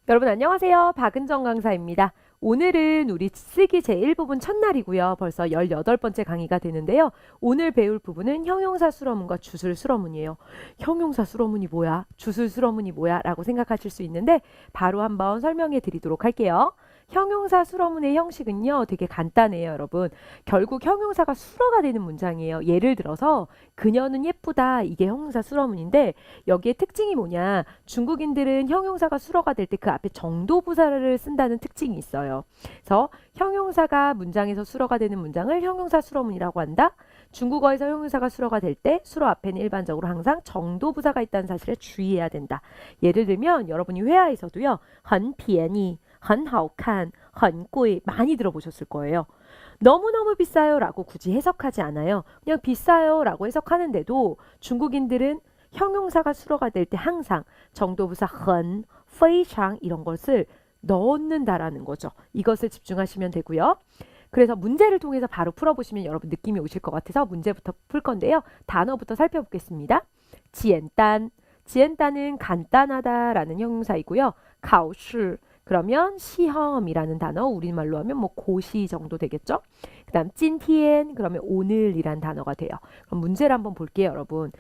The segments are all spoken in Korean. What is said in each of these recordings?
여러분 안녕하세요. 박은정 강사입니다. 오늘은 우리 쓰기 제1부분 첫날이고요. 벌써 18번째 강의가 되는데요. 오늘 배울 부분은 형용사 수러문과 주술 수러문이에요. 형용사 수러문이 뭐야? 주술 수러문이 뭐야? 라고 생각하실 수 있는데 바로 한번 설명해 드리도록 할게요. 형용사 수러문의 형식은요. 되게 간단해요, 여러분. 결국 형용사가 수러가 되는 문장이에요. 예를 들어서 그녀는 예쁘다. 이게 형용사 수러문인데 여기에 특징이 뭐냐? 중국인들은 형용사가 수러가 될 때 그 앞에 정도부사를 쓴다는 특징이 있어요. 그래서 형용사가 문장에서 수러가 되는 문장을 형용사 수러문이라고 한다. 중국어에서 형용사가 수러가 될 때 수러 앞에는 일반적으로 항상 정도부사가 있다는 사실에 주의해야 된다. 예를 들면 여러분이 회화에서도요. 很便宜, 很好看, 很贵 많이 들어보셨을 거예요. 너무너무 비싸요 라고 굳이 해석하지 않아요. 그냥 비싸요 라고 해석하는데도 중국인들은 형용사가 수러가 될 때 항상 정도부사 很, 非常 이런 것을 넣는다라는 거죠. 이것을 집중하시면 되고요. 그래서 문제를 통해서 바로 풀어보시면 여러분 느낌이 오실 것 같아서 문제부터 풀 건데요. 단어부터 살펴보겠습니다. 지엔단, 지엔단은 간단하다라는 형용사이고요. 가오시, 그러면 시험이라는 단어, 우리말로 하면 뭐 고시 정도 되겠죠. 그 다음 찐티엔, 그러면 오늘이란 단어가 돼요. 그럼 문제를 한번 볼게요, 여러분.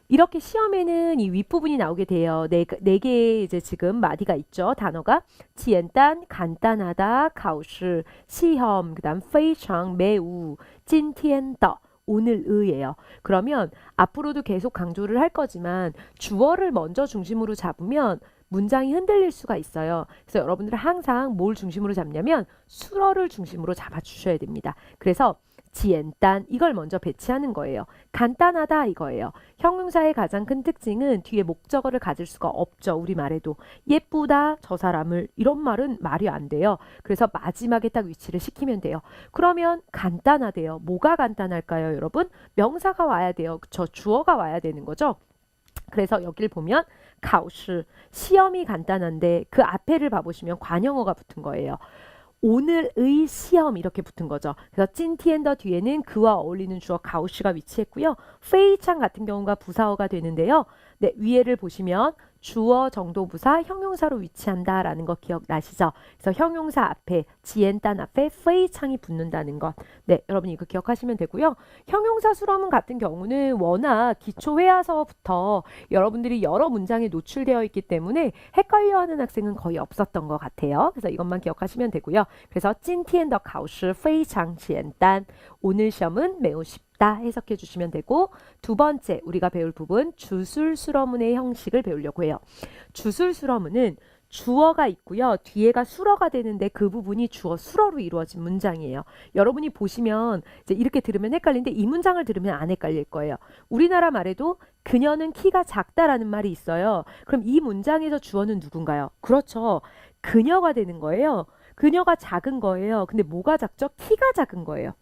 이렇게 시험에는 이 윗부분이 나오게 돼요. 네 개의 이제 지금 마디가 있죠. 단어가 지엔단, 간단하다, 가오시, 시험, 그 다음 非常, 매우, 今天的, 오늘의예요. 그러면 앞으로도 계속 강조를 할 거지만 주어를 먼저 중심으로 잡으면 문장이 흔들릴 수가 있어요. 그래서 여러분들은 항상 뭘 중심으로 잡냐면 수어를 중심으로 잡아주셔야 됩니다. 그래서 지엔단 이걸 먼저 배치하는 거예요. 간단하다 이거예요. 형용사의 가장 큰 특징은 뒤에 목적어를 가질 수가 없죠. 우리말에도 예쁘다 저 사람을 이런 말은 말이 안 돼요. 그래서 마지막에 딱 위치를 시키면 돼요. 그러면 간단하대요. 뭐가 간단할까요, 여러분? 명사가 와야 돼요. 저 주어가 와야 되는 거죠. 그래서 여기를 보면 가오시 시험이 간단한데 그 앞에를 봐보시면 관형어가 붙은 거예요. 오늘의 시험 이렇게 붙은 거죠. 그래서 찐티엔더 뒤에는 그와 어울리는 주어 가오시가 위치했고요. 페이창 같은 경우가 부사어가 되는데요. 네, 위에를 보시면 주어 정도부사 형용사로 위치한다라는 거 기억나시죠? 그래서 형용사 앞에 지엔단 앞에 페이창이 붙는다는 것. 네, 여러분 이거 기억하시면 되고요. 형용사 수러문 같은 경우는 워낙 기초 회화서부터 여러분들이 여러 문장에 노출되어 있기 때문에 헷갈려하는 학생은 거의 없었던 것 같아요. 그래서 이것만 기억하시면 되고요. 그래서 찐티엔더 가오시 非常简单 오늘 시험은 매우 쉽다 해석해 주시면 되고 두 번째 우리가 배울 부분 주술 수러문의 형식을 배우려고 해요. 주술 수러문은 주어가 있고요. 뒤에가 수러가 되는데 그 부분이 주어 수러로 이루어진 문장이에요. 여러분이 보시면 이제 이렇게 들으면 헷갈리는데 이 문장을 들으면 안 헷갈릴 거예요. 우리나라 말에도 그녀는 키가 작다라는 말이 있어요. 그럼 이 문장에서 주어는 누군가요? 그렇죠. 그녀가 되는 거예요. 그녀가 작은 거예요. 근데 뭐가 작죠? 키가 작은 거예요.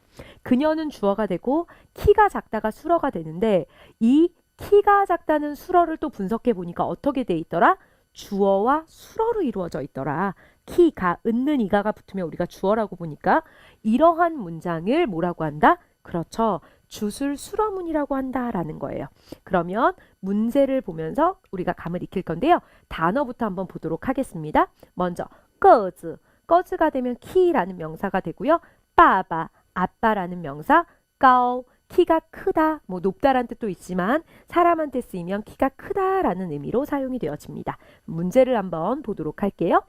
그녀는 주어가 되고 키가 작다가 수러가 되는데 이 키가 작다는 수러를 또 분석해 보니까 어떻게 돼 있더라? 주어와 수러로 이루어져 있더라. 키가, 은는 이가가 붙으면 우리가 주어라고 보니까 이러한 문장을 뭐라고 한다? 그렇죠. 주술 수러문이라고 한다라는 거예요. 그러면 문제를 보면서 우리가 감을 익힐 건데요. 단어부터 한번 보도록 하겠습니다. 먼저 꺼즈, 꺼즈가 되면 키라는 명사가 되고요. 빠바, 아빠라는 명사, 까오, 키가 크다, 뭐 높다라는 뜻도 있지만 사람한테 쓰이면 키가 크다라는 의미로 사용이 되어집니다. 문제를 한번 보도록 할게요.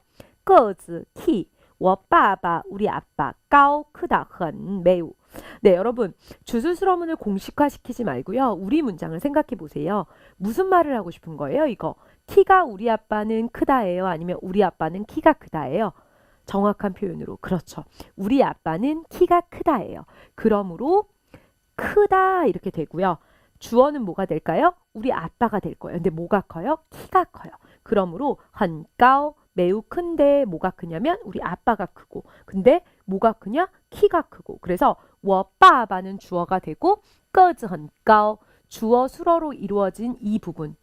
个子, 키, 我爸爸, 우리 아빠, 高, 크다, 很, 매우. 네, 여러분 주술 수러문을 공식화시키지 말고요. 우리 문장을 생각해 보세요. 무슨 말을 하고 싶은 거예요, 이거? 키가 우리 아빠는 크다예요? 아니면 우리 아빠는 키가 크다예요? 정확한 표현으로 그렇죠. 우리 아빠는 키가 크다예요. 그러므로 크다 이렇게 되고요. 주어는 뭐가 될까요? 우리 아빠가 될 거예요. 근데 뭐가 커요? 키가 커요. 그러므로 很高 매우 큰데 뭐가 크냐면 우리 아빠가 크고 근데 뭐가 크냐? 키가 크고 그래서 我爸爸는 주어가 되고 个子很高 주어 수러로 이루어진 이 부분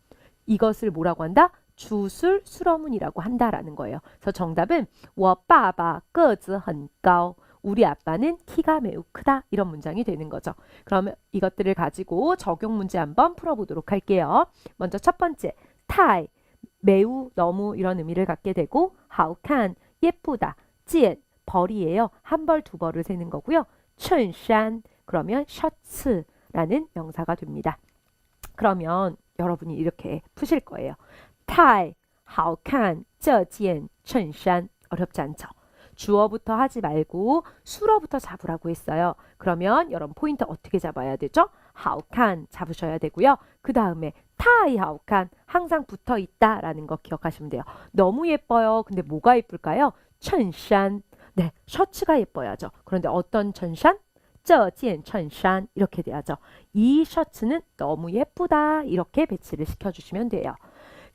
이것을 뭐라고 한다? 주술 수러문이라고 한다라는 거예요. 그래서 정답은 我爸爸个子很高 우리 아빠는 키가 매우 크다 이런 문장이 되는 거죠. 그러면 이것들을 가지고 적용 문제 한번 풀어보도록 할게요. 먼저 첫 번째 타이 매우, 너무 이런 의미를 갖게 되고 好看 예쁘다, 见 벌이에요. 한 벌, 두 벌을 세는 거고요. 衬衫 그러면 셔츠라는 명사가 됩니다. 그러면 여러분이 이렇게 푸실 거예요. 太好看这件衬衫 어렵지 않죠? 주어부터 하지 말고 수어부터 잡으라고 했어요. 그러면 여러분 포인트 어떻게 잡아야 되죠? 好看 잡으셔야 되고요. 그 다음에 太好看 항상 붙어 있다라는 거 기억하시면 돼요. 너무 예뻐요. 근데 뭐가 예쁠까요? 衬衫 네, 셔츠가 예뻐야죠. 그런데 어떤 衬衫? 这件衬衫 이렇게 돼야죠. 이 셔츠는 너무 예쁘다. 이렇게 배치를 시켜주시면 돼요.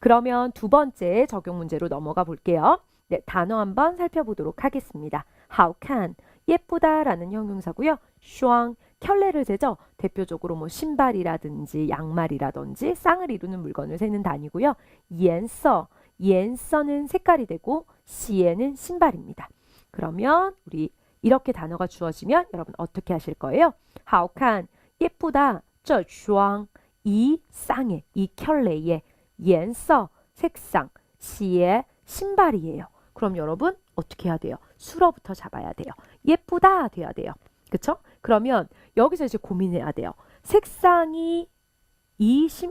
그러면 두 번째 적용 문제로 넘어가 볼게요. 네, 단어 한번 살펴보도록 하겠습니다. 好看 예쁘다라는 형용사고요. 双 켤레를 세죠. 대표적으로 뭐 신발이라든지 양말이라든지 쌍을 이루는 물건을 세는 단위고요. 颜色 颜色는 색깔이 되고 鞋는 신발입니다. 그러면 우리 이렇게 단어가 주어지면 여러분 어떻게 하실 거예요? 好看 예쁘다 这双 이 쌍에 이 켤레에 颜色 색상 鞋 신발이에요. 그럼 여러분 어떻게 해야 돼요? 수로부터 잡아야 돼요. 예쁘다 돼야 돼요. 그쵸? 그러면 여기서 이제 고민해야 돼요. 색상이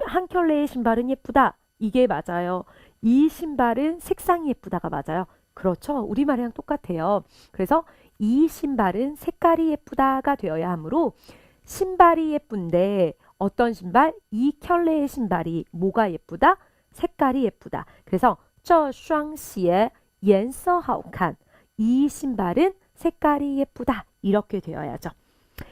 한 켤레의 신발은 예쁘다. 이게 맞아요. 이 신발은 색상이 예쁘다가 맞아요. 그렇죠. 우리말이랑 똑같아요. 그래서 이 신발은 색깔이 예쁘다가 되어야 하므로 신발이 예쁜데 어떤 신발? 이 켤레의 신발이 뭐가 예쁘다? 색깔이 예쁘다. 그래서 这双鞋颜色好看. 이 신발은 색깔이 예쁘다. 이렇게 되어야죠.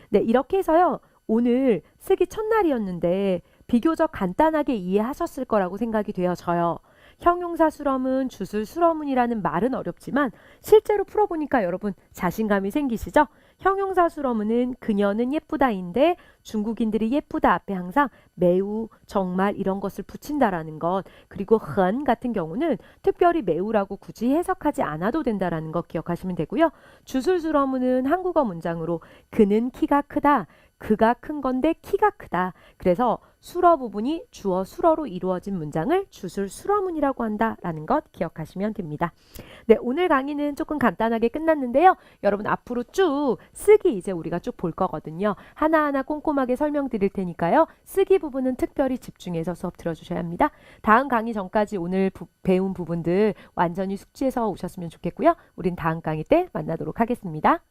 네, 이렇게 해서요. 오늘 쓰기 첫날이었는데 비교적 간단하게 이해하셨을 거라고 생각이 되어져요. 형용사 수러문, 주술 수러문이라는 말은 어렵지만 실제로 풀어보니까 여러분 자신감이 생기시죠? 형용사 수러문은 그녀는 예쁘다인데 중국인들이 예쁘다 앞에 항상 매우, 정말 이런 것을 붙인다라는 것, 그리고很같은 경우는 특별히 매우라고 굳이 해석하지 않아도 된다라는 것 기억하시면 되고요. 주술 수러문은 한국어 문장으로 그는 키가 크다, 그가 큰 건데 키가 크다. 그래서 수러 부분이 주어 수러로 이루어진 문장을 주술 수러문이라고 한다라는 것 기억하시면 됩니다. 네, 오늘 강의는 조금 간단하게 끝났는데요. 여러분 앞으로 쭉 쓰기 이제 우리가 쭉 볼 거거든요. 하나하나 꼼꼼하게 설명드릴 테니까요. 쓰기 부분은 특별히 집중해서 수업 들어주셔야 합니다. 다음 강의 전까지 오늘 배운 부분들 완전히 숙지해서 오셨으면 좋겠고요. 우린 다음 강의 때 만나도록 하겠습니다.